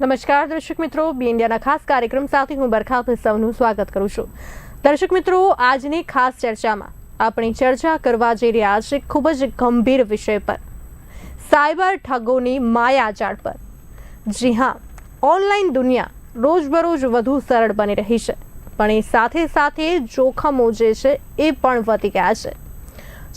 નમસ્કાર દર્શક મિત્રો, બી ઇન્ડિયાના ખાસ કાર્યક્રમ સાથે હું બરખા સૌનું સ્વાગત કરું છું. દર્શક મિત્રો, આજની ખાસ ચર્ચામાં આપણે ચર્ચા કરવા જઈ રહ્યા છે ખૂબ જ ગંભીર વિષય પર, સાયબર ઠગોની માયાજાળ પર. જી હા, ઓનલાઈન દુનિયા રોજબરોજ વધુ સરળ બની રહી છે, પણ એ સાથે સાથે જોખમો જે છે એ પણ વધી ગયા છે.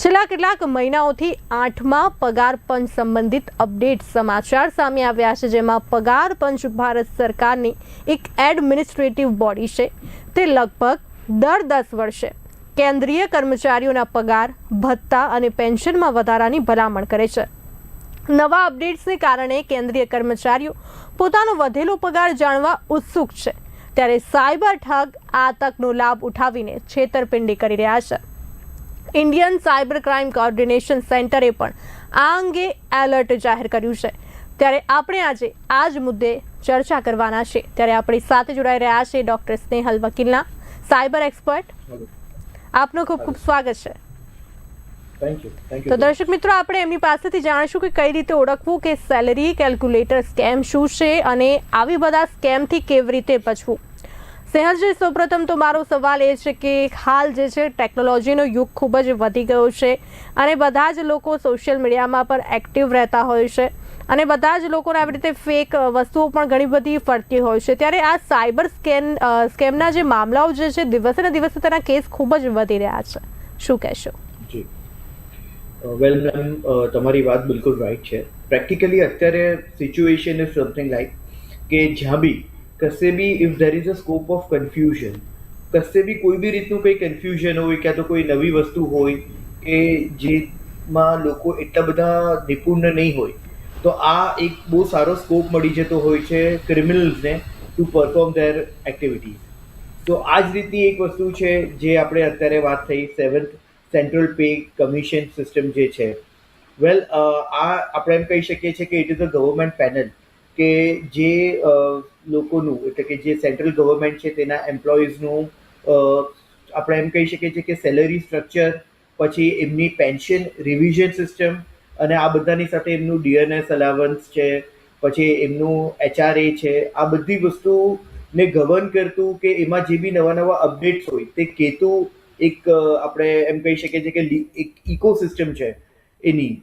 છેલ્લા કેટલાક મહિનાઓથી 8મા પગાર પંચ સંબંધિત અપડેટ સમાચાર સામે આવ્યા છે, જેમાં પગાર પંચ ભારત સરકારની એક એડમિનિસ્ટ્રેટિવ બોડી છે. તે લગભગ દર 10 વર્ષે કેન્દ્રીય કર્મચારીઓના પગાર, ભત્તા અને પેન્શનમાં વધારાની ભલામણ કરે છે. નવા અપડેટ્સને કારણે કેન્દ્રીય કર્મચારીઓ પોતાનો વધેલો પગાર જાણવા ઉત્સુક છે, ત્યારે સાયબર ઠગ આ તકનો લાભ ઉઠાવીને છેતરપિંડી કરી રહ્યા છે. ઇન્ડિયન સાયબર ક્રાઇમ કોઓર્ડિનેશન સેન્ટરે પણ આ અંગે એલર્ટ જાહેર કર્યું છે. ત્યારે આપણે આજે આ જ મુદ્દે ચર્ચા કરવાના છે. ત્યારે આપણી સાથે જોડાઈ રહ્યા છે ડોક્ટર સ્નેહલ વકીલના, સાયબર એક્સપર્ટ. આપનું ખૂબ ખૂબ સ્વાગત છે. તો દર્શક મિત્રો, આપણે એમની પાસેથી જાણીશું કે કઈ રીતે ઓળખવું કે સેલરી કેલ્ક્યુલેટર સ્કેમ શું છે અને આવી બધા સ્કેમથી કેવી રીતે બચવું. સ્નેહલજી, સૌપ્રથમ તો મારો સવાલ એ છે કે હાલ જે છે ટેકનોલોજીનો યુગ ખૂબ જ વધી ગયો છે અને બધા જ લોકો સોશિયલ મીડિયામાં પણ એક્ટિવ રહેતા હોય છે અને બધા જ લોકોને આવી રીતે ફેક વસ્તુઓ પણ ઘણી બધી ફરતી હોય છે. ત્યારે આ સાયબર સ્કેમના જે મામલાઓ જે છે દિવસે ને દિવસે તેના કેસ ખૂબ જ વધી રહ્યા છે, શું કહેશો? જી વેલ મેમ, તમારી વાત બિલકુલ રાઈટ છે. પ્રેક્ટિકલી અત્યારે સિચ્યુએશન ઇઝ સમથિંગ લાઈક કે જ્યાં બી કશે બી if there is a scope of confusion, કશે બી કોઈ બી રીતનું કંઈ કન્ફ્યુઝન હોય, ક્યાં તો કોઈ નવી વસ્તુ હોય કે જેમાં લોકો એટલા બધા નિપુણ નહીં હોય, તો આ એક બહુ સારો સ્કોપ મળી જતો હોય છે ક્રિમિનલ્સને ટુ પરફોર્મ ધેર એક્ટિવિટીઝ. તો આ જ રીતની એક વસ્તુ છે જે આપણે અત્યારે વાત થઈ, 7th central pay commission system જે છે. વેલ, આ આપણે એમ કહી શકીએ છીએ કે it is a government panel કે જે લોકોનું, એટલે કે જે સેન્ટ્રલ ગવર્મેન્ટ છે તેના એમ્પ્લોઈઝનું આપણે એમ કહી શકીએ છીએ કે સેલરી સ્ટ્રક્ચર, પછી એમની પેન્શન રિવિઝન સિસ્ટમ અને આ બધાની સાથે એમનું ડીએનએસ અલાવન્સ છે, પછી એમનું HRA છે, આ બધી વસ્તુને ગવર્ન કરતું કે એમાં જે બી નવા નવા અપડેટ્સ હોય તે કહેતું એક આપણે એમ કહી શકીએ છીએ કે એક ઇકોસિસ્ટમ છે એની.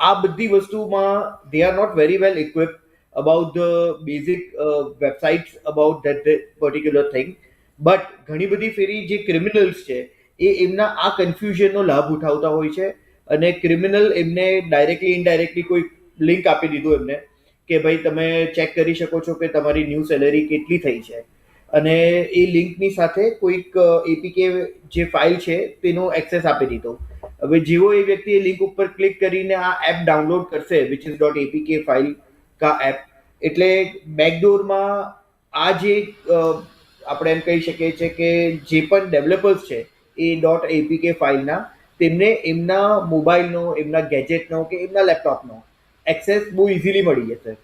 આ બધી વસ્તુમાં they are not very well equipped about the basic websites about that particular thing, but ઘણી બધી ફેરી જે ક્રિમિનલ્સ છે એ એમના આ કન્ફ્યુઝનનો લાભ ઉઠાવતા હોય છે અને ક્રિમિનલ એમને ડાયરેક્ટલી ઇનડાયરેક્ટલી કોઈ લિંક આપી દીધું એમને કે ભાઈ તમે ચેક કરી શકો છો કે તમારી ન્યૂ સેલરી કેટલી થઈ છે, અને એ લિંકની સાથે કોઈક એપીકે જે ફાઇલ છે તેનો એક્સેસ આપી દીધો. હવે જેવો એ વ્યક્તિ એ લિંક ઉપર ક્લિક કરીને આ એપ ડાઉનલોડ કરશે, વિચ ઇઝ .apk ફાઇલ કા એપ, એટલે બેકડોરમાં આ જે આપણે એમ કહી શકીએ છીએ કે જે પણ ડેવલપર્સ છે એ .apk ફાઇલના, તેમને એમના મોબાઈલનો, એમના ગેજેટનો કે એમના લેપટોપનો એક્સેસ બહુ ઇઝીલી મળી જશે.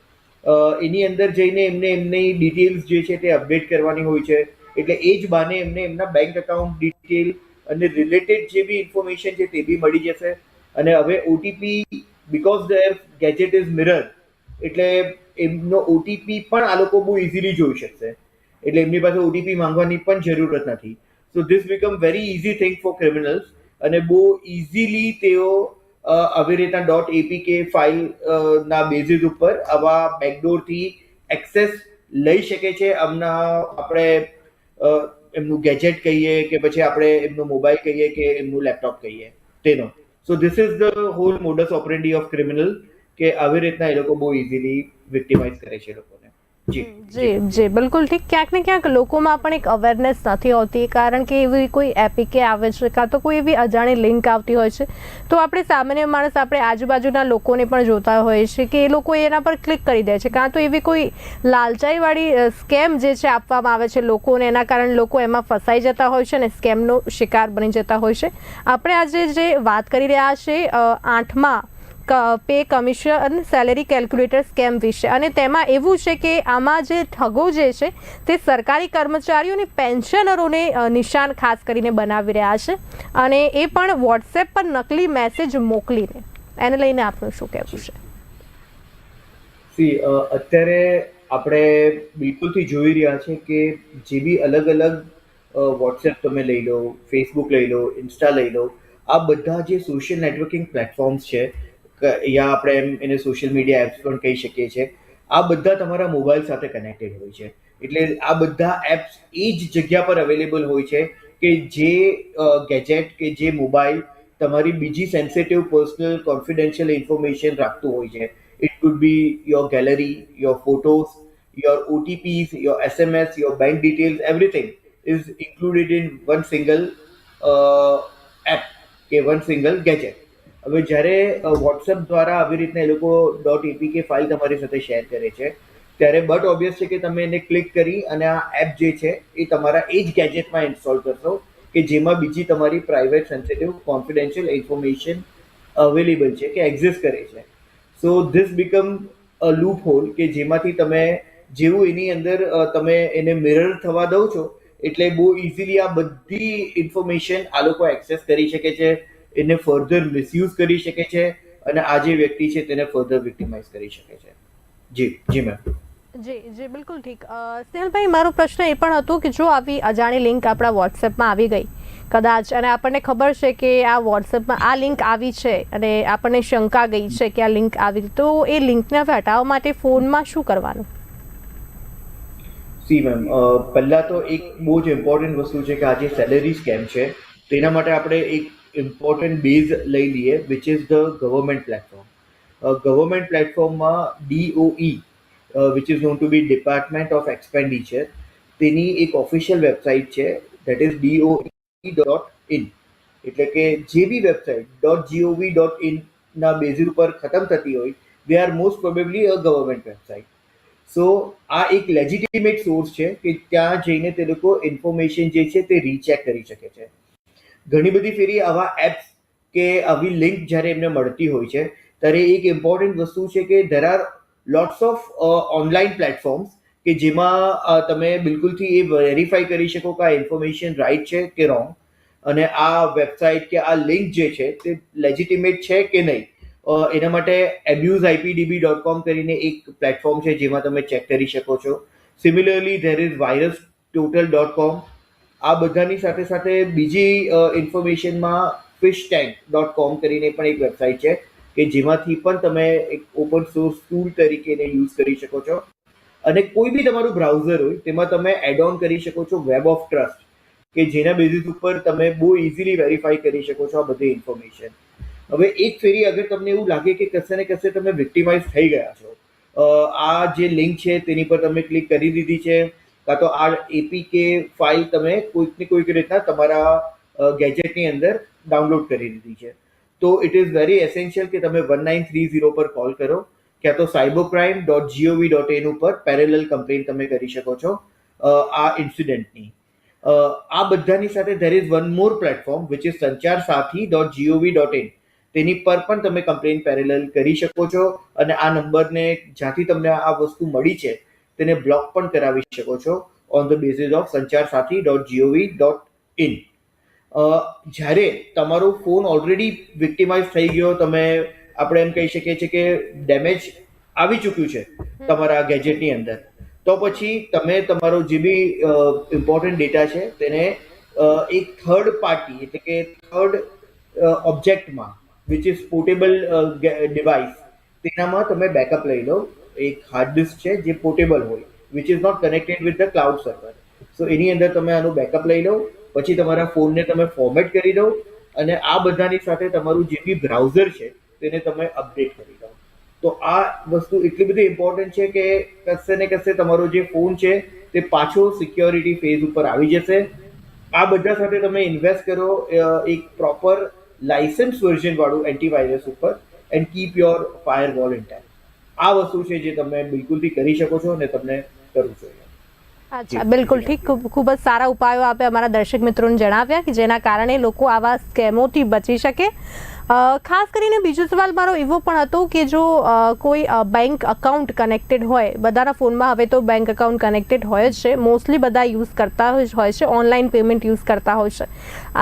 એની અંદર જઈને એમને એમની ડિટેલ્સ જે છે તે અપડેટ કરવાની હોય છે, એટલે એ જ બાને એમને એમના બેંક એકાઉન્ટ ડિટેલ અને રિલેટેડ જે બી ઇન્ફોર્મેશન છે તે બી મળી જશે. અને હવે OTP, because there gadget is mirror, એટલે એમનો ઓટીપી પણ આ લોકો બહુ ઇઝીલી જોઈ શકશે, એટલે એમની પાસે ઓટીપી માંગવાની પણ જરૂરત નથી. સો this become very easy thing for criminals, અને બહુ ઇઝીલી તેઓ આવી રીતના .apk ફાઇલ ના બેઝિસ ઉપર આવા બેકડોરથી એક્સેસ લઈ શકે છે. આમના આપણે એમનું ગેજેટ કહીએ કે પછી આપણે એમનો મોબાઈલ કહીએ કે એમનું લેપટોપ કહીએ તેનો. So this is the whole modus operandi of criminal, કે આવી રીતના એ લોકો બહુ ઇઝીલી વિક્ટિમાઇઝ કરે છે લોકોને. જી બિલકુલ ઠીક. ક્યાંક ને ક્યાંક લોકોમાં પણ એક અવેરનેસ નથી હોતી, કારણ કે એવી કોઈ એપીકે આવે છે કાં તો કોઈ એવી અજાણી લિંક આવતી હોય છે, તો આપણે સામાન્ય માણસ, આપણે આજુબાજુના લોકોને પણ જોતા હોઈએ છીએ કે એ લોકો એના પર ક્લિક કરી દે છે, કાં તો એવી કોઈ લાલચાઈવાળી સ્કેમ જે છે આપવામાં આવે છે લોકોને, એના કારણે લોકો એમાં ફસાઈ જતા હોય છે અને સ્કેમનો શિકાર બની જતા હોય છે. આપણે આજે જે વાત કરી રહ્યા છીએ 8મા pay commission salary calculator scam વિશે, અને તેમાં એવું છે કે આમાં જે ઠગો જે છે તે સરકારી કર્મચારીઓની પેન્શનરોને નિશાન ખાસ કરીને બનાવી રહ્યા છે, અને એ પણ વોટ્સએપ પર નકલી મેસેજ મોકલીને. એને લઈને આપનું શું કહેવું છે? અત્યારે આપણે બિલકુલથી જોઈ રહ્યા છે કે જે બી અલગ અલગ વોટ્સએપ તમે લઈ લો, ફેસબુક લઈ લો, ઇન્સ્ટા લઈ લો, આ બધા જે સોશિયલ નેટવર્કિંગ પ્લેટફોર્મ્સ છે, યા આપણે એને સોશિયલ મીડિયા એપ્સ પણ કહી શકીએ છીએ, આ બધા તમારા મોબાઈલ સાથે કનેક્ટેડ હોય છે. એટલે આ બધા એપ્સ એ જ જગ્યા પર અવેલેબલ હોય છે કે જે ગેજેટ કે જે મોબાઈલ તમારી બીજી સેન્સિટિવ પર્સનલ કોન્ફિડેન્શિયલ ઇન્ફોર્મેશન રાખતું હોય છે. It could be your gallery, your photos, your OTPs, your SMS, your bank details, everything is included in one single app કે one single gadget. હવે જ્યારે વોટ્સએપ દ્વારા આવી રીતના એ લોકો .apk ફાઇલ તમારી સાથે શેર કરે છે, ત્યારે બટ ઓબ્વિયસ છે કે તમે એને ક્લિક કરી અને આ એપ જે છે એ તમારા એ જ ગેજેટમાં ઇન્સ્ટોલ કરશો કે જેમાં બીજી તમારી private sensitive confidential information available છે કે એક્ઝિસ્ટ કરે છે. So this become a loophole કે જેમાંથી તમે જેવું એની અંદર તમે એને મિરર થવા દો છો એટલે બહુ ઇઝીલી આ બધી ઇન્ફોર્મેશન આ લોકો એક્સેસ કરી શકે છે, એને ફર્ધર મિસયુઝ કરી શકે છે અને આ જે વ્યક્તિ છે તેને ફર્ધર વિક્ટિમાઇઝ કરી શકે છે. જી મેમ. જી બિલકુલ ઠીક. સ્નેહલભાઈ, મારો પ્રશ્ન એ પણ હતો કે જો આવી અજાણી લિંક આપણા વોટ્સએપમાં આવી ગઈ કદાચ, અને આપણને ખબર છે કે આ વોટ્સએપમાં આ લિંક આવી છે અને આપણને શંકા ગઈ છે કે આ લિંક આવી, તો એ લિંકને હવે હટાવવા માટે ફોનમાં શું કરવાનું? સી મેમ, પહેલાં તો એક બહુ જ ઇમ્પોર્ટન્ટ વસ્તુ છે કે આ જે સેલેરી સ્કેમ છે તેના માટે આપણે એક ઇમ્પોર્ટન્ટ બેઝ લઈ લઈએ, which is the government platform. Government પ્લેટફોર્મમાં DOE, which is known to be department of expenditure, તેની એક ઓફિશિયલ વેબસાઇટ છે, દેટ ઇઝ DOE.in. એટલે કે જે બી વેબસાઇટ .gov.in ના બેઝિસ ઉપર ખતમ થતી હોય, they are most probably a government website. So આ એક લેજિટિમેટ સોર્સ છે કે ત્યાં જઈને તે લોકો ઇન્ફોર્મેશન જે છે તે રીચેક કરી શકે છે. ઘણી બધી ફેરી આવા એપ્સ કે આવી લિંક જ્યારે એમને મળતી હોય છે ત્યારે એક ઇમ્પોર્ટન્ટ વસ્તુ છે કે there are lots of online platforms કે જેમાં તમે બિલકુલથી એ વેરીફાઈ કરી શકો કે આ ઇન્ફોર્મેશન રાઈટ છે કે રોંગ, અને આ વેબસાઇટ કે આ લિંક જે છે તે લેજિટિમેટ છે કે નહીં. એના માટે abuseipdb.com કરીને એક પ્લેટફોર્મ છે જેમાં તમે ચેક કરી શકો છો. Similarly there is virustotal.com. આ બધાની સાથે સાથે બીજી ઇન્ફોર્મેશનમાં fishtank.com કરીને પણ એક વેબસાઇટ છે કે જેમાંથી પણ તમે એક ઓપન સોર્સ ટૂલ તરીકે એને યુઝ કરી શકો છો. અને કોઈ બી તમારું બ્રાઉઝર હોય તેમાં તમે એડ ઓન કરી શકો છો વેબ ઓફ ટ્રસ્ટ કે જેના બેઝિસ ઉપર તમે બહુ ઇઝીલી વેરીફાઈ કરી શકો છો આ બધી ઇન્ફોર્મેશન. હવે એક ફેરી અગર તમને એવું લાગે કે કશે ને કશે તમે વિક્ટિમાઇઝ થઈ ગયા છો, આ જે લિંક છે તેની પર તમે ક્લિક કરી દીધી છે, કાં તો આ APK ફાઇલ તમે કોઈકને કોઈક રીતના તમારા ગેજેટની અંદર ડાઉનલોડ કરી દીધી છે, તો ઇટ ઇઝ વેરી એસેન્શિયલ કે તમે 1930 પર કોલ કરો, ક્યાં તો cybercrime.gov.in ઉપર પેરેલલ કમ્પ્લેન તમે કરી શકો છો આ ઇન્સિડન્ટની. આ બધાની સાથે there is one more platform which is sancharsaathi.gov.in. તેની પર પણ તમે કમ્પ્લેન પેરેલલ કરી શકો છો અને આ નંબરને જ્યાંથી તમને આ વસ્તુ મળી છે તેને બ્લોક પણ કરાવી શકો છો on the basis of sancharsaathi.gov.in. જ્યારે તમારો ફોન ઓલરેડી વિક્ટિમાઇઝ થઈ ગયો, તમે આપણે એમ કહી શકીએ છીએ કે ડેમેજ આવી ચૂક્યું છે તમારા ગેજેટની અંદર, તો પછી તમે તમારો જે બી ઇમ્પોર્ટન્ટ ડેટા છે તેને એક થર્ડ પાર્ટી એટલે કે થર્ડ ઓબ્જેક્ટમાં વિચ ઇઝ પોર્ટેબલ ડિવાઇસ તેનામાં તમે બેકઅપ લઈ લો. એક હાર્ડ ડિસ્ક છે જે પોર્ટેબલ હોય, which is not connected with the cloud server. So એની અંદર તમે આનું બેકઅપ લઈ લો, પછી તમારા ફોનને તમે ફોર્મેટ કરી દો અને આ બધાની સાથે તમારું જે બી બ્રાઉઝર છે તેને તમે અપડેટ કરી દો. તો આ વસ્તુ એટલી બધી ઇમ્પોર્ટન્ટ છે કે કશે ને કશે તમારો જે ફોન છે તે પાછો સિક્યોરિટી ફેઝ ઉપર આવી જશે. આ બધા સાથે તમે ઇન્વેસ્ટ કરો એક પ્રોપર લાઇસન્સ વર્ઝન વાળું એન્ટીવાયરસ ઉપર and keep your firewall intact. આ વસ્તુ છે જે તમે બિલકુલથી કરી શકો છો અને તમને કરવું જોઈએ. અચ્છા, બિલકુલ ઠીક. ખૂબ જ સારા ઉપાયો આપે અમારા દર્શક મિત્રોને જણાવ્યા કે જેના કારણે લોકો આવા સ્કેમોથી બચી શકે. ખાસ કરીને બીજો સવાલ મારો એવો પણ હતો કે જો કોઈ બેંક અકાઉન્ટ કનેક્ટેડ હોય, બધાના ફોનમાં હવે તો બેંક અકાઉન્ટ કનેક્ટેડ હોય જ છે, મોસ્ટલી બધા યુઝ કરતા હોય છે, ઓનલાઈન પેમેન્ટ યુઝ કરતા હોય છે.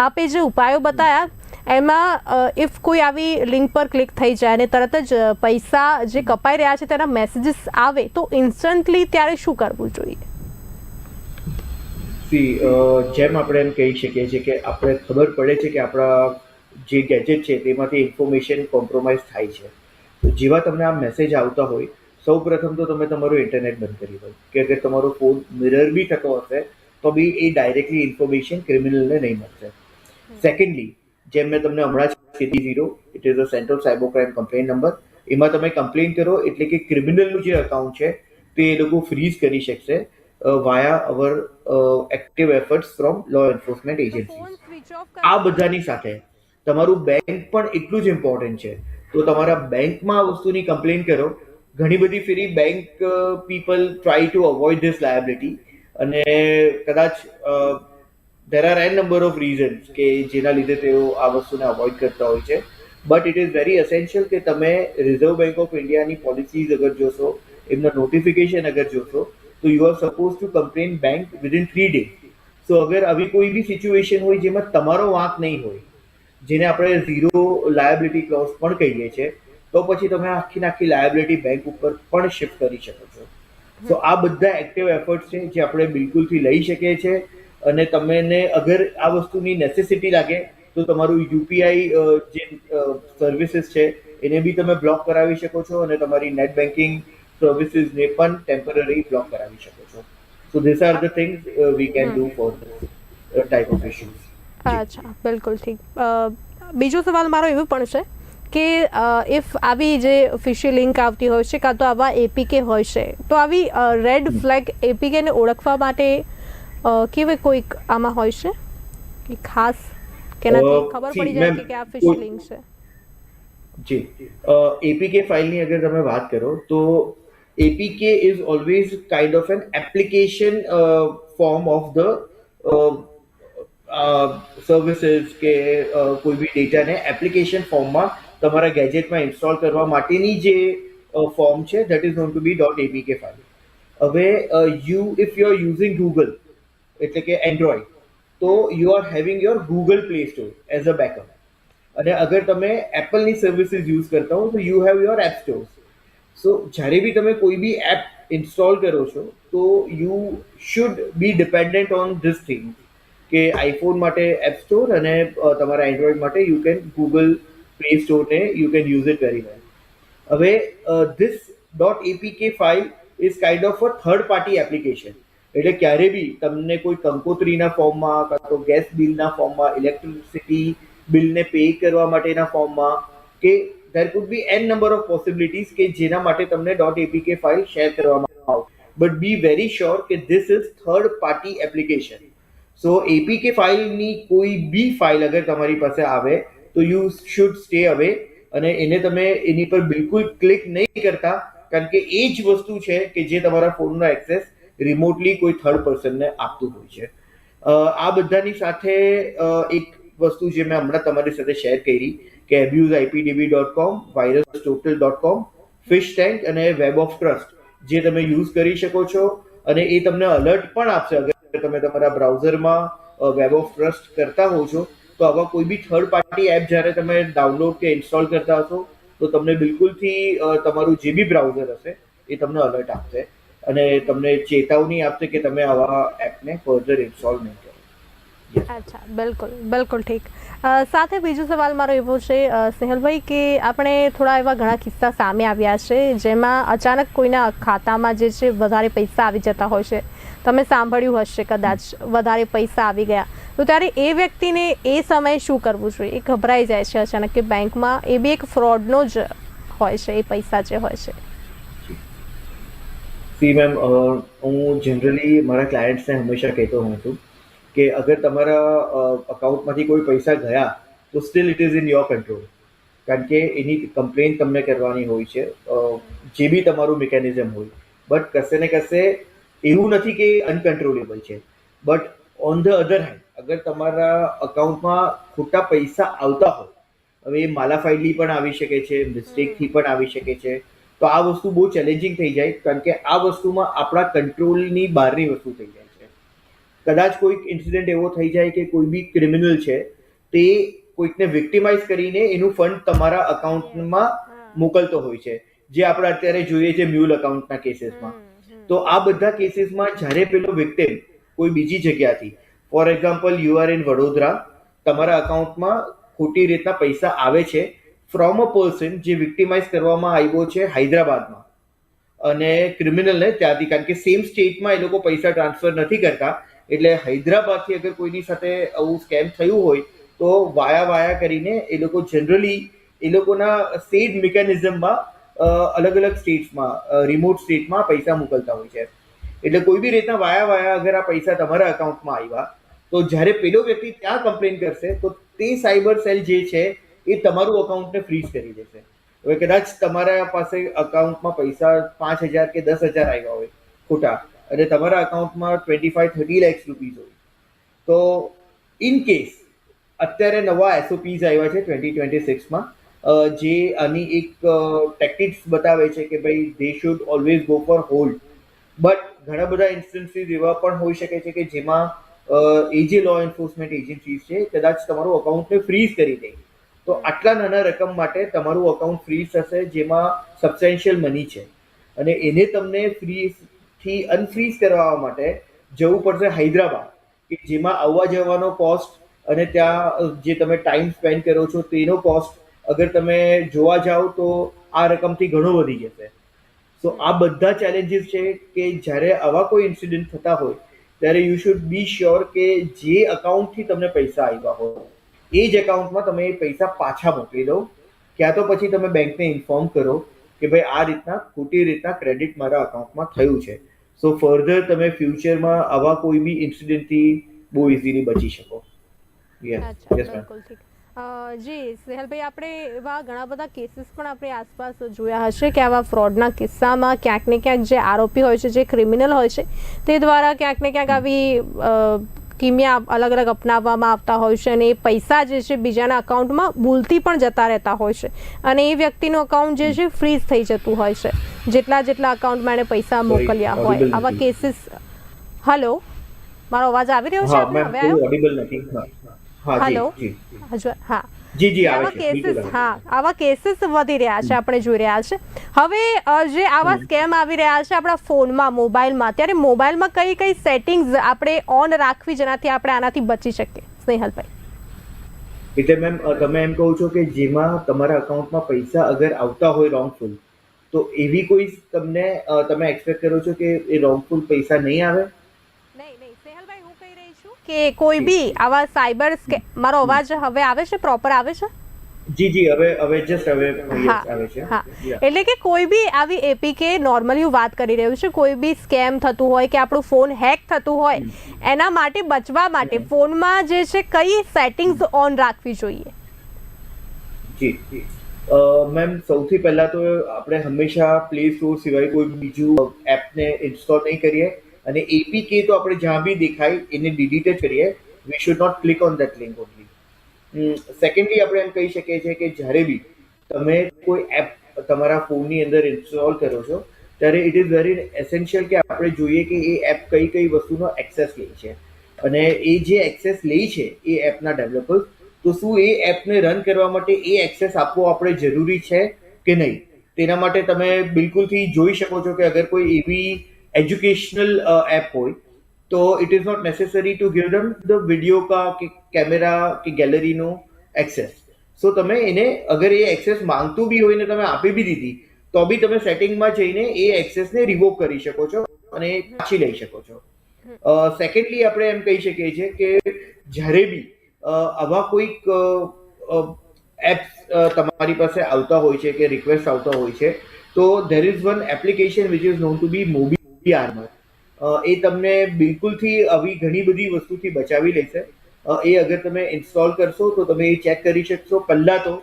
આપે જે ઉપાયો બતાવ્યા એમાં ઇફ કોઈ આવી લિંક પર ક્લિક થઈ જાય અને તરત જ પૈસા જે કપાઈ રહ્યા છે તેના મેસેજીસ આવે તો ઇન્સ્ટન્ટલી ત્યારે શું કરવું જોઈએ? જેમ આપણે એમ કહી શકીએ છીએ કે આપણે ખબર પડે છે કે આપણા જે ગેજેટ છે તેમાંથી ઇન્ફોર્મેશન કોમ્પ્રોમાઇઝ થાય છે. તો જેવા તમને આ મેસેજ આવતા હોય, સૌ પ્રથમ તો તમે તમારું ઇન્ટરનેટ બંધ કરી દો, કે અગર તમારો ફોન મિરર બી થતો હશે તો બી એ ડાયરેક્ટલી ઇન્ફોર્મેશન ક્રિમિનલને નહીં મળશે. સેકન્ડલી, જેમ મેં તમને હમણાં જ કીધી, 0, it is a central cyber crime complain number. એમાં તમે કમ્પ્લેન કરો એટલે કે ક્રિમિનલનું જે અકાઉન્ટ છે તે એ લોકો ફ્રીઝ કરી શકશે via our active efforts from law enforcement agencies. આ બધાની સાથે તમારું બેંક પણ એટલું જ ઇમ્પોર્ટન્ટ છે. તો તમારા બેંકમાં આ વસ્તુની કમ્પ્લેન કરો. ઘણી બધી ફેરી bank people try to avoid this liability, અને કદાચ there are n number of reasons કે જેના લીધે તેઓ આ વસ્તુને અવોઇડ કરતા હોય છે. But it is very essential કે તમે રિઝર્વ બેંક ઓફ ઇન્ડિયાની પોલિસીઝ અગર જોશો, એમના નોટિફિકેશન અગર જોશો, તો you are suppose to complain bank within 3 days. So અગર આવી કોઈ બી સિચ્યુએશન હોય જેમાં તમારો વાંક નહીં હોય, જેને આપણે ઝીરો લાયબિલિટી ક્લોઝ પણ કહીએ છીએ, તો પછી તમે આખી લાયબિલિટી બેંક ઉપર પણ શિફ્ટ કરી શકો છો. તો આ બધા એક્ટિવ એફર્ટ્સ છે જે આપણે બિલકુલથી લઈ શકીએ છીએ. અને તમને અગર આ વસ્તુની નેસેસિટી લાગે તો તમારું યુપીઆઈ જે સર્વિસીસ છે એને બી તમે બ્લોક કરાવી શકો છો, અને તમારી નેટ બેન્કિંગ સર્વિસીસને પણ ટેમ્પરરી બ્લોક કરાવી શકો છો. So this are the things we can do for this type of issues. અચ્છા, બિલકુલ ઠીક. બીજો સવાલ મારો એવો પણ છે કે ઇફ આવી જે ફિશી લિંક આવતી હોય છે કાં તો આવા એપીકે હોય છે, તો આવી રેડ ફ્લેગ એપીકેને ઓળખવા માટે કેવી કોઈક આમાં હોય છે કે ખાસ કેનાથી ખબર પડી જાય કે આ ફિશી લિંક છે? જી, એપીકે ફાઇલની અગર તમે વાત કરો તો APK is always kind of an application form of the services કે કોઈ બી ડેટાને એપ્લિકેશન ફોર્મમાં તમારા ગેજેટમાં ઇન્સ્ટોલ કરવા માટેની જે ફોર્મ છે, that is known to be .apk file. હવે if you are using Google એટલે કે એન્ડ્રોઈડ, તો you are having your Google Play Store as a backup. અને અગર તમે એપલની સર્વિસીસ યુઝ કરતા હો તો you have your app stores. So જ્યારે બી તમે કોઈ બી એપ ઇન્સ્ટોલ કરો છો તો you should be dependent on this thing, કે આઈફોન માટે એપ સ્ટોર અને તમારા એન્ડ્રોઈડ માટે યુ કેન ગૂગલ પ્લે સ્ટોરને you can use it very well. હવે this .apk file is kind of a third party application. એટલે ક્યારે બી તમને કોઈ કંકોત્રીના ફોર્મમાં, કાં તો ગેસ બિલના ફોર્મમાં, ઇલેક્ટ્રિસિટી બિલને પે કરવા માટેના ફોર્મમાં, કે there could be n number of possibilities કે જેના માટે તમને .apk ફાઇલ શેર કરવામાં આવે. બટ બી વેરી શ્યોર કે this is third party application. So APK ફાઇલની કોઈ બી ફાઇલ અગર તમારી પાસે આવે તો યુ શુડ સ્ટે અવે, અને એને તમે એની પર બિલકુલ ક્લિક નહીં કરતા, કારણ કે એ જ વસ્તુ છે કે જે તમારા ફોનનો એક્સેસ રિમોટલી કોઈ થર્ડ પર્સનને આપતું હોય છે. આ બધાની સાથે એક વસ્તુ જે મેં હમણાં તમારી સાથે શેર કરી કે abuseipdb.com, virustotal.com, ફિશ ટેન્ક અને વેબ ઓફ ટ્રસ્ટ જે તમે યુઝ કરી શકો છો, અને એ તમને અલર્ટ પણ આપશે અગર તમે તમારા બ્રાઉઝરમાં વેબ ઓફ ટ્રસ્ટ કરતા હો છો. તો આવા કોઈ બી થર્ડ પાર્ટી એપ જ્યારે તમે ડાઉનલોડ કે ઇન્સ્ટોલ કરતા હશો તો તમને બિલકુલથી તમારું જે બી બ્રાઉઝર હશે એ તમને અલર્ટ આપશે અને તમને ચેતવણી આપશે કે તમે આવા એપને ફર્ધર ઇન્સ્ટોલ નહીં કરો. અચ્છા, બિલકુલ બિલકુલ ઠીક. સાથે બીજો સવાલ મારો એવો છે સ્નેહલભાઈ કે આપણે થોડા એવા ઘણા કિસ્સા સામે આવ્યા છે જેમાં અચાનક કોઈના ખાતામાં જે છે વધારે પૈસા આવી જતા હોય છે. તમે સાંભળ્યું હશે કદાચ, વધારે પૈસા આવી ગયા, તો ત્યારે એ વ્યક્તિને એ સમયે શું કરવું જોઈએ? એ ગભરાઈ જાય છે અચાનક કે બેંકમાં એ બી એક ફ્રોડનો જ હોય છે, એ પૈસા જે હોય છે. સી મેમ, હું જનરલી મારા ક્લાયન્ટ્સને હંમેશા કહેતો હોઉં છું કે અગર તમારા અકાઉન્ટમાંથી કોઈ પૈસા ગયા તો steel it is in your control, કારણ કે એની કમ્પ્લેન તમને કરવાની હોય છે, જે બી તમારું મિકેનિઝમ હોય. બટ કશે ને કશે એવું નથી કે અનકન્ટ્રોલેબલ છે. But on the other hand, અગર તમારા અકાઉન્ટમાં ખોટા પૈસા આવતા હોય, હવે એ માલાફાઇડલી પણ આવી શકે છે, મિસ્ટેકથી પણ આવી શકે છે, તો આ વસ્તુ બહુ ચેલેન્જિંગ થઈ જાય, કારણ કે આ વસ્તુમાં આપણા કંટ્રોલની બહારની વસ્તુ થઈ જાય છે. કદાચ કોઈક ઇન્સિડન્ટ એવો થઈ જાય કે કોઈ બી ક્રિમિનલ છે તે કોઈકને વિક્ટિમાઇઝ કરીને એનું ફંડ તમારા અકાઉન્ટમાં મોકલતો હોય છે, જે આપણે અત્યારે જોઈએ છે મ્યુલ અકાઉન્ટના કેસીસમાં. તો આ બધા કેસીસમાં જ્યારે પેલો વિક્ટિમ કોઈ બીજી જગ્યાથી, for example you are in Vadodara, તમારા અકાઉન્ટમાં ખોટી રીતના પૈસા આવે છે ફ્રોમ અ પર્સન જે વિક્ટિમાઇઝ કરવામાં આવ્યો છે હૈદરાબાદમાં, અને ક્રિમિનલને ત્યાંથી, કારણ કે સેમ સ્ટેટમાં એ લોકો પૈસા ટ્રાન્સફર નથી કરતા, એટલે હૈદરાબાદથી અગર કોઈની સાથે આવું સ્કેમ થયું હોય તો વાયા કરીને એ લોકો જનરલી એ લોકોના સ્ટેટ મિકેનિઝમમાં અલગ અલગ સ્ટેટ્સમાં, રિમોટ સ્ટેટમાં પૈસા મોકલતા હોય છે. એટલે કોઈ બી રીતના વાયા અગર આ પૈસા તમારા અકાઉન્ટમાં આવ્યા તો જ્યારે પેલો વ્યક્તિ ત્યાં કમ્પ્લેન કરશે તો તે સાયબર સેલ જે છે એ તમારું અકાઉન્ટને ફ્રીઝ કરી દેશે. હવે કદાચ તમારા પાસે અકાઉન્ટમાં પૈસા 5,000 કે 10,000 આવ્યા હોય ખોટા, અને તમારા અકાઉન્ટમાં 25-30 lakhs રૂપીઝ હોય, તો ઇન કેસ અત્યારે નવા SOPs આવ્યા છે 2026માં, જે આની એક ટેક્ટિક્સ બતાવે છે કે ભાઈ they should always go for hold. But ઘણા બધા ઇન્સ્ટન્સીસ એવા પણ હોઈ શકે છે કે જેમાં એ જે લો એન્ફોર્સમેન્ટ એજન્સીઝ છે કદાચ તમારું અકાઉન્ટને ફ્રીઝ કરી દે. તો આટલા નાના રકમ માટે તમારું અકાઉન્ટ ફ્રીઝ થશે, જેમાં સબસ્ટેન્શિયલ મની છે, અને એને તમને ફ્રીઝથી અનફ્રીઝ કરવા માટે જવું પડશે હૈદરાબાદ, કે જેમાં આવવા જવાનો કોસ્ટ અને ત્યાં જે તમે ટાઈમ સ્પેન્ડ કરો છો તેનો કોસ્ટ અગર તમે જોવા જાઓ તો આ રકમથી ઘણો વધી જશે. સો આ બધા ચેલેન્જીસ છે કે જ્યારે આવા કોઈ ઇન્સિડન્ટ થતા હોય ત્યારે યુ શુડ બી શ્યોર કે જે અકાઉન્ટથી તમને પૈસા આવ્યા હોય એ જ એકાઉન્ટમાં તમે એ પૈસા પાછા મોકલી દો, ક્યાં તો પછી તમે બેંકને ઇન્ફોર્મ કરો કે ભાઈ આ રીતના ખોટી રીતના ક્રેડિટ મારા અકાઉન્ટમાં થયું છે. સો ફર્ધર તમે ફ્યુચરમાં આવા કોઈ બી ઇન્સિડન્ટથી બહુ ઇઝીલી બચી શકો. અચ્છા, બિલકુલ ઠીક. જી સ્નેહલભાઈ, આપણે એવા ઘણા બધા કેસીસ પણ આપણે આસપાસ જોયા હશે કે આવા ફ્રોડના કિસ્સામાં ક્યાંક ને ક્યાંક જે આરોપી હોય છે, જે ક્રિમિનલ હોય છે, તે દ્વારા ક્યાંક ને ક્યાંક આવી કિમિયા અલગ અલગ અપનાવવામાં આવતા હોય છે, અને એ પૈસા જે છે બીજાના અકાઉન્ટમાં ભૂલથી પણ જતા રહેતા હોય છે, અને એ વ્યક્તિનું અકાઉન્ટ જે છે ફ્રીઝ થઈ જતું હોય છે, જેટલા અકાઉન્ટમાં એને પૈસા મોકલ્યા હોય. આવા કેસીસ. હલો, મારો અવાજ આવી રહ્યો છે? હવે આવ્યો? હેલો, હજુ હા જી આવા કેસીસ, આવા કેસીસ વધી રહ્યા છે, આપણે જોઈ રહ્યા છે. હવે જે આવા સ્કેમ આવી રહ્યા છે આપણા ફોનમાં, મોબાઈલમાં, ત્યારે મોબાઈલમાં કઈ કઈ સેટિંગ્સ આપણે ઓન રાખવી જેનાથી આપણે આનાથી બચી શકીએ, સ્નેહલભાઈ? એટલે મેમ તમે એમ કહો છો કે જેમાં તમારા અકાઉન્ટમાં પૈસા અગર આવતા હોય રોંગફુલ, તો એવી કોઈ તમે એક્સપેક્ટ કરો છો કે એ રોંગફુલ પૈસા નહીં આવે? કે કોઈ બી આવા સાયબર સ્કેમ. મારો અવાજ હવે આવે છે? પ્રોપર આવે છે? જી હવે જસ્ટ હવે આવે છે. હા, એટલે કે કોઈ બી આવી એપીકે, નોર્મલી હું વાત કરી રહ્યું છું, કોઈ બી સ્કેમ થતું હોય કે આપણું ફોન હેક થતું હોય, એના માટે બચવા માટે ફોનમાં જે છે કઈ સેટિંગ્સ ઓન રાખવી જોઈએ? જી મેમ, સૌથી પહેલા તો આપણે હંમેશા પ્લે સ્ટોર સિવાય કોઈ બીજું એપને ઇન્સ્ટોલ નહીં કરીએ, અને એપીકે તો આપણે જ્યાં બી દેખાય એને ડિલીટ જ કરીએ. We should not click on that link only. Secondly આપણે એમ કહી શકીએ છીએ કે જ્યારે બી તમે કોઈ એપ તમારા ફોનની અંદર ઇન્સ્ટોલ કરો છો ત્યારે ઇટ ઇઝ વેરી એસેન્શિયલ કે આપણે જોઈએ કે એ એપ કઈ વસ્તુનો એક્સેસ લે છે, અને એ જે એક્સેસ લે છે એ એપના ડેવલપર્સ, તો શું એ એપને રન કરવા માટે એ એક્સેસ આપવો આપણે જરૂરી છે કે નહીં, તેના માટે તમે બિલકુલથી જોઈ શકો છો કે અગર કોઈ એવી એજ્યુકેશનલ એપ હોય તો it is not necessary to give them the video કા કે કેમેરા કે ગેલેરીનો એક્સેસ. સો તમે એને અગર એ એક્સેસ માંગતું બી હોય ને તમે આપી બી દીધી તો બી તમે સેટિંગમાં જઈને એ એક્સેસને રિવોક કરી શકો છો અને પાછી લઈ શકો છો. સેકન્ડલી આપણે એમ કહી શકીએ છીએ કે જ્યારે બી આવા કોઈક એપ્સ તમારી પાસે આવતા હોય છે કે રિક્વેસ્ટ આવતા હોય છે, તો there is one application which is known to be Mobi Armor. એ તમને બિલકુલથી આવી ઘણી બધી વસ્તુથી બચાવી લેશે. એ અગર તમે ઇન્સ્ટોલ કરશો તો તમે એ ચેક કરી શકશો પહેલાં તો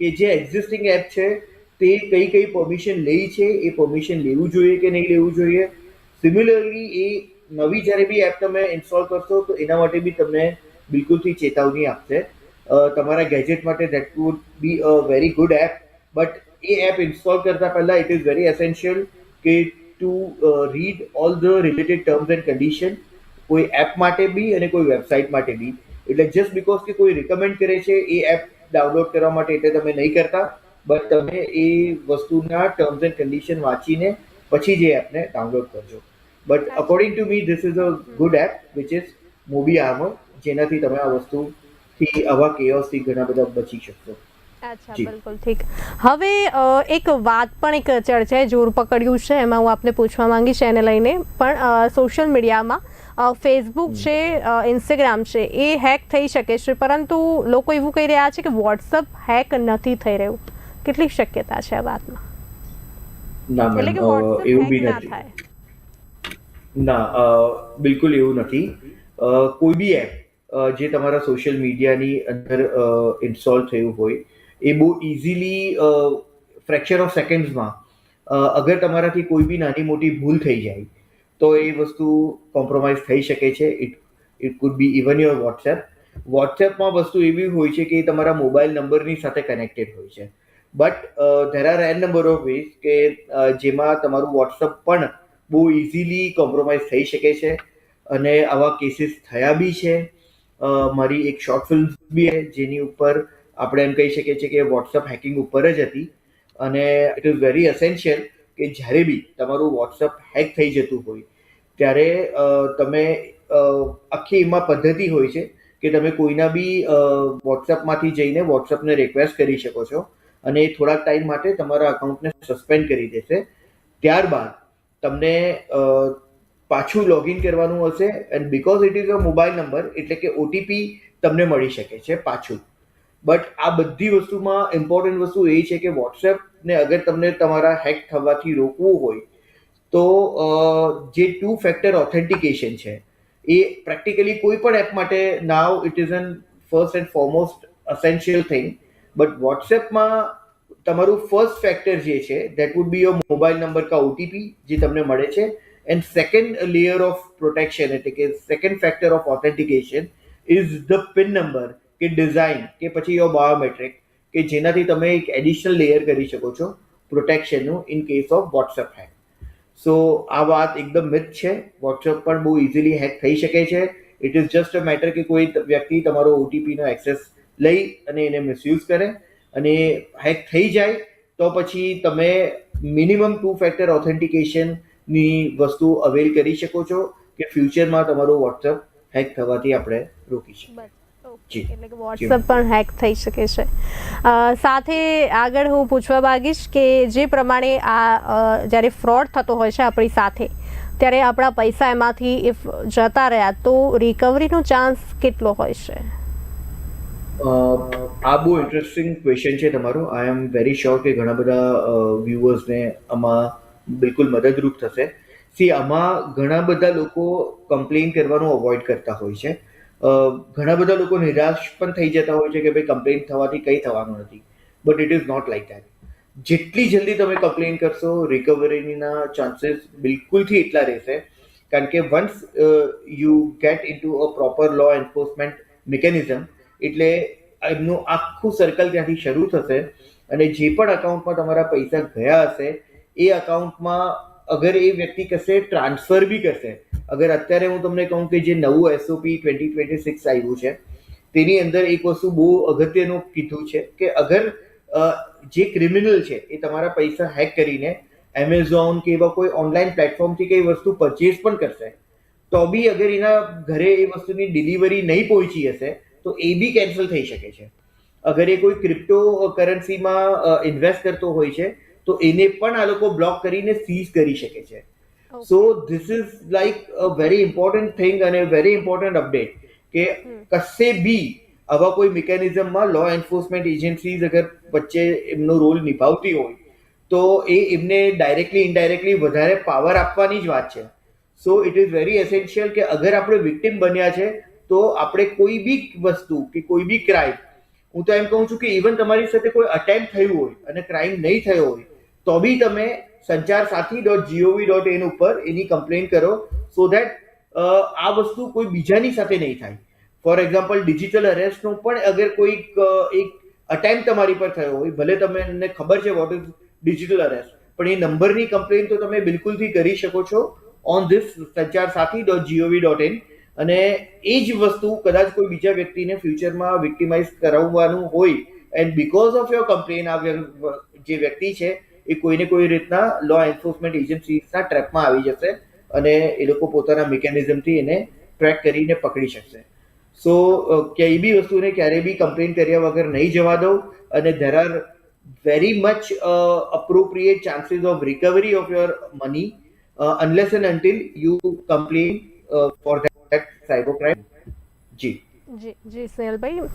કે જે એક્ઝિસ્ટિંગ એપ છે તે કઈ પરમિશન લે છે, એ પરમિશન લેવું જોઈએ કે નહીં લેવું જોઈએ. સિમિલરલી એ નવી જ્યારે બી એપ તમે ઇન્સ્ટોલ કરશો તો એના માટે બી તમને બિલકુલથી ચેતવણી આપશે. તમારા ગેજેટ માટે that would be a very good app, but એ એપ ઇન્સ્ટોલ કરતા પહેલા ઇટ ઇઝ વેરી એસેન્શિયલ કે to read all the related terms and condition, કોઈ એપ માટે બી અને કોઈ વેબસાઇટ માટે બી, એટલે જસ્ટ બીકોઝ કે કોઈ રિકમેન્ડ કરે છે એ એપ ડાઉનલોડ કરવા માટે એટલે તમે નહીં કરતા, બટ તમે એ વસ્તુના ટર્મ્સ એન્ડ કન્ડિશન વાંચીને પછી જ એ એપને ડાઉનલોડ કરજો. But according to me this is a good app which is movie armour, જેનાથી તમે આ વસ્તુથી આવા કેઓસથી ઘણા બધા બચી શકશો. અચ્છા, બિલકુલ ઠીક. હવે એક વાત પણ એક ચર્ચાએ જોર પકડ્યું છે, એમાં હું આપને પૂછવા માંગીશ એને લઈને પણ. સોશિયલ મીડિયામાં ફેસબુક છે, ઇન્સ્ટાગ્રામ છે, એ હેક થઈ શકે છે, પરંતુ લોકો એવું કહી રહ્યા છે કે વોટ્સઅપ હેક નથી થઈ રહ્યું. કેટલી શક્યતા છે આ વાતમાં? ના એટલે મેમ, કે WhatsApp એવું hack બી ના નથી. થાય. ના, બિલકુલ એવું નથી. કોઈ બી એપ જે તમારા સોશિયલ મીડિયાની અંદર ઇન્સ્ટોલ થયું હોય એ બહુ ઇઝીલી ફ્રેક્શન ઓફ સેકન્ડ્સમાં અગર તમારાથી કોઈ બી નાની મોટી ભૂલ થઈ જાય તો એ વસ્તુ કોમ્પ્રોમાઇઝ થઈ શકે છે. It could be even your WhatsApp. વોટ્સએપમાં વસ્તુ એવી હોય છે કે એ તમારા મોબાઈલ નંબરની સાથે કનેક્ટેડ હોય છે, but there are an number of ways કે જેમાં તમારું વોટ્સઅપ પણ બહુ ઇઝીલી કોમ્પ્રોમાઇઝ થઈ શકે છે, અને આવા કેસીસ થયા બી છે. મારી એક શોર્ટ ફિલ્મ બી છે જેની ઉપર આપણે એમ કહી શકીએ છીએ કે વોટ્સઅપ હેકિંગ ઉપર જ હતી, અને ઇટ ઇઝ વેરી એસેન્શિયલ કે જ્યારે બી તમારું વોટ્સઅપ હેક થઈ જતું હોય ત્યારે તમે આખી એમાં પદ્ધતિ હોય છે કે તમે કોઈના બી વોટ્સઅપમાંથી જઈને વોટ્સઅપને રિક્વેસ્ટ કરી શકો છો, અને એ થોડાક ટાઈમ માટે તમારા અકાઉન્ટને સસ્પેન્ડ કરી દેશે. ત્યારબાદ તમને પાછું લોગિન કરવાનું હશે, and because it is a mobile number એટલે કે ઓટીપી તમને મળી શકે છે પાછું. બટ આ બધી વસ્તુમાં ઇમ્પોર્ટન્ટ વસ્તુ એ છે કે વોટ્સએપને અગર તમને તમારા હેક થવાથી રોકવું હોય તો જે 2 ફેક્ટર ઓથેન્ટિકેશન છે એ પ્રેક્ટિકલી કોઈ પણ એપ માટે now it is an first and foremost essential thing. But વોટ્સએપમાં તમારું ફર્સ્ટ ફેક્ટર જે છે that would be your mobile number કા ઓટીપી જે તમને મળે છે, and second layer of protection એટલે કે second factor of authentication is the PIN number કે ડિઝાઇન કે પછી યોર બાયોમેટ્રિક, કે જેનાથી તમે એક એડિશનલ લેયર કરી શકો છો પ્રોટેક્શનનું in case of WhatsApp hack. So આ વાત એકદમ મિથ છે. વોટ્સએપ પણ બહુ ઇઝીલી હેક થઈ શકે છે. It is just a matter કે કોઈ વ્યક્તિ તમારો ઓટીપીનો એક્સેસ લઈ અને એને મિસયુઝ કરે, અને હેક થઈ જાય તો પછી તમે મિનિમમ 2 ફેક્ટર ઓથેન્ટિકેશનની વસ્તુ અવેલ કરી શકો છો કે ફ્યુચરમાં તમારું વોટ્સએપ હેક થવાથી આપણે રોકી શકીએ. ઓકે, એટલે કે વોટ્સઅપ પણ હેક થઈ શકે છે. સાથે આગળ હું પૂછવા માંગીશ કે જે પ્રમાણે આ જ્યારે ફ્રોડ થતો હોય છે આપણી સાથે, ત્યારે આપણા પૈસા એમાંથી ઇફ જતા રહ્યા તો રિકવરીનો ચાન્સ કેટલો હોય છે? આ બહુ ઇન્ટરેસ્ટિંગ ક્વેશ્ચન છે તમારો. આઈ એમ વેરી શ્યોર કે ઘણા બધા વ્યુઅર્સને આમાં બિલકુલ મદદરૂપ થશે. આમાં ઘણા બધા લોકો કમ્પ્લેન કરવાનું અવોઇડ કરતા હોય છે. ઘણા બધા લોકો નિરાશ પણ થઈ જતા હોય છે કે ભાઈ કમ્પ્લેન થવાથી કંઈ થવાનું નથી, but it is not like that. જેટલી જલ્દી તમે કમ્પ્લેન કરશો રિકવરીના ચાન્સીસ બિલકુલથી એટલા રહેશે, કારણ કે once you get into a proper law enforcement mechanism એટલે એમનું આખું સર્કલ ત્યાંથી શરૂ થશે, અને જે પણ અકાઉન્ટમાં તમારા પૈસા ગયા હશે એ અકાઉન્ટમાં અગર એ વ્યક્તિ કશે ટ્રાન્સફર બી કરશે, અગર અત્યારે હું તમને કહું કે જે નવું એસઓપી 2026 આવ્યું છે તેની અંદર એક વસ્તુ બહુ અગત્યનું કીધું છે કે અગર જે ક્રિમિનલ છે એ તમારા પૈસા હેક કરીને એમેઝોન કે એવા કોઈ ઓનલાઈન પ્લેટફોર્મથી કઈ વસ્તુ પરચેઝ પણ કરશે તો બી અગર એના ઘરે એ વસ્તુની ડિલિવરી નહીં પહોંચી હશે તો એ બી કેન્સલ થઈ શકે છે. અગર એ કોઈ ક્રિપ્ટો કરન્સીમાં ઇન્વેસ્ટ કરતો હોય છે તો એને પણ આ લોકો બ્લોક કરીને સીઝ કરી શકે છે. So this is like a very important thing અને વેરી ઇમ્પોર્ટન્ટ અપડેટ કે કશે બી આવા કોઈ મિકેનિઝમમાં લો એન્ફોર્સમેન્ટ એજન્સીઝ અગર વચ્ચે એમનો રોલ નિભાવતી હોય તો એ એમને ડાયરેક્ટલી ઇનડાયરેક્ટલી વધારે પાવર આપવાની જ વાત છે. So it is very essential કે અગર આપણે વિક્ટિમ બન્યા છે તો આપણે કોઈ બી વસ્તુ કે કોઈ બી ક્રાઇમ, હું તો એમ કહું છું કે ઇવન તમારી સાથે કોઈ અટેમ્પ થયું હોય અને ક્રાઇમ નહીં થયો હોય તો બી તમે sancharsaathi.gov.in ઉપર એની કમ્પ્લેન કરો, સો ધેટ આ વસ્તુ કોઈ બીજાની સાથે નહીં થાય. ફોર એક્ઝામ્પલ ડિજિટલ અરેસ્ટનો પણ અગર કોઈક એક અટેમ્પ તમારી પર થયો હોય, ભલે તમને ખબર છે વોટ ઇઝ ડિજિટલ અરેસ્ટ, પણ એ નંબરની કમ્પ્લેન તો તમે બિલકુલથી કરી શકો છો ઓન ધીસ sancharsaathi.gov.in. અને એ જ વસ્તુ કદાચ કોઈ બીજા વ્યક્તિને ફ્યુચરમાં વિક્ટિમાઇઝ કરાવવાનું હોય and because of your complain આ જે વ્યક્તિ છે એ કોઈને કોઈ રીતના લો એન્ફોર્સમેન્ટ એજન્સીસના ટ્રેપમાં આવી જશે અને એ લોકો પોતાના મિકેનિઝમથી એને ટ્રેક કરીને પકડી શકશે. સો ક્યાંય બી વસ્તુને ક્યારેય બી કમ્પ્લેન કર્યા વગર નહીં જવા દો, અને there are very much appropriate chances of recovery of your money unless and until you complain for that cybercrime. જી જી સ્નેહલભાઈ,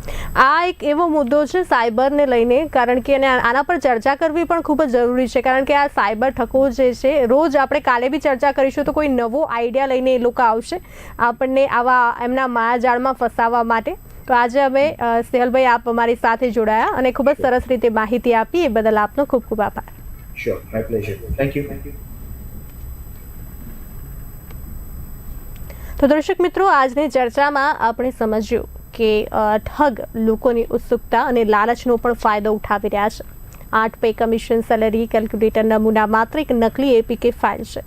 આ એક એવો મુદ્દો છે સાયબરને લઈને, કારણ કે આના પર ચર્ચા કરવી પણ ખૂબ જ જરૂરી છે, કારણ કે આ સાયબર ઠગો જે છે, રોજ આપણે કાલે બી ચર્ચા કરીશું તો કોઈ નવો આઈડિયા લઈને એ લોકો આવશે આપણને આવા એમના માયાજાળમાં ફસાવવા માટે. તો આજે અમે સ્નેહલભાઈ આપ અમારી સાથે જોડાયા અને ખૂબ જ સરસ રીતે માહિતી આપી, એ બદલ આપનો ખૂબ ખૂબ આભાર. Sure, my pleasure. Thank you. તો દર્શક મિત્રો, આજની ચર્ચામાં આપણે સમજ્યું કે ઠગ લોકોની ઉત્સુકતા અને લાલચનો પણ ફાયદો ઉઠાવી રહ્યા છે. 8 પે કમિશન સેલરી કેલ્ક્યુલેટર નમૂના માત્ર એક નકલી એપીકે ફાઇલ છે,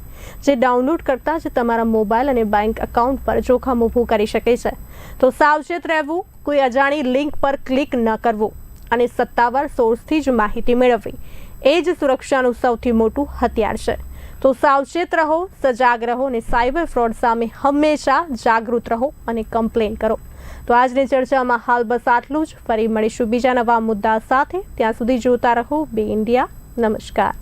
જે ડાઉનલોડ કરતાં જ તમારા મોબાઈલ અને બેંક એકાઉન્ટ પર જોખમ ઊભું કરી શકે છે. તો સાવચેત રહેવું, કોઈ અજાણી લિંક પર ક્લિક ન કરવું અને સત્તાવાર સોર્સથી જ માહિતી મેળવવી એ જ સુરક્ષાનું સૌથી મોટું હથિયાર છે. તો સાવચેત રહો, સજાગ રહો અને સાયબર ફ્રોડ સામે હંમેશા જાગૃત રહો અને કમ્પ્લેન કરો. તો આજની ચર્ચામાં હાલ બસ આટલું જ. ફરી મળીશું બીજા નવા મુદ્દા સાથે. ત્યાં સુધી જોતા રહો બે ઇન્ડિયા. નમસ્કાર.